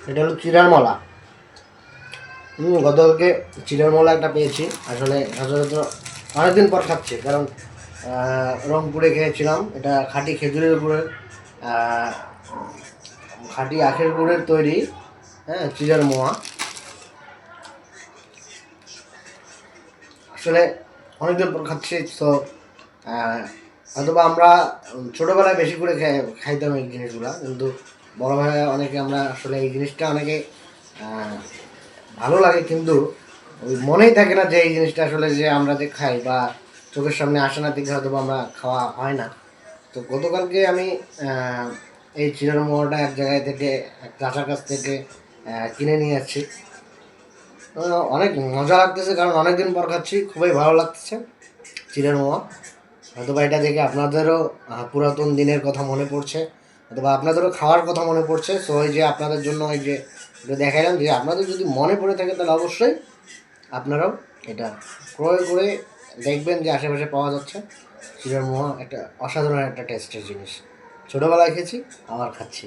এটা হলো চিড়ার মলা। গতকালকে চিড়ার মলা একটা পেয়েছি। আসলে সচরাচর অনেকদিন পর খাচ্ছি, কারণ রংপুরে খেয়েছিলাম। এটা খাঁটি খেজুরের গুড়ের, খাঁটি আখের গুড়ের তৈরি, হ্যাঁ, চিড়ার মোয়া। আসলে অনেকদিন পর খাচ্ছি তো। অথবা আমরা ছোটোবেলায় বেশি করে খাইতাম এই জিনিসগুলো, কিন্তু বড় ভাই অনেকে আমরা আসলে এই জিনিসটা অনেকে ভালো লাগে, কিন্তু ওই মনেই থাকে না যে এই জিনিসটা আসলে যে আমরা যে খাই বা চোখের সামনে আসে না, দেখে হয়তো আমরা খাওয়া হয় না। তো গতকালকে আমি এই চিড়ের মোয়াটা এক জায়গায় থেকে, এক চাচার কাছ থেকে কিনে নিয়ে যাচ্ছি। অনেক মজা লাগতেছে, কারণ অনেকদিন পর খাচ্ছি, খুবই ভালো লাগতেছে চিড়ের মোয়া। অথবা এটা দেখে আপনাদেরও পুরাতন দিনের কথা মনে পড়ছে, অথবা আপনাদেরও খাওয়ার কথা মনে পড়ছে। সো ওই যে আপনাদের জন্য ওই যে এটা দেখাইলাম, যে আপনাদের যদি মনে পড়ে থাকে তাহলে অবশ্যই আপনারাও এটা ক্রয় করে দেখবেন যে আশেপাশে পাওয়া যাচ্ছে। চিড়ের মোয়া একটা অসাধারণ একটা টেস্টের জিনিস, ছোটোবেলায় খেয়েছি, আবার খাচ্ছি।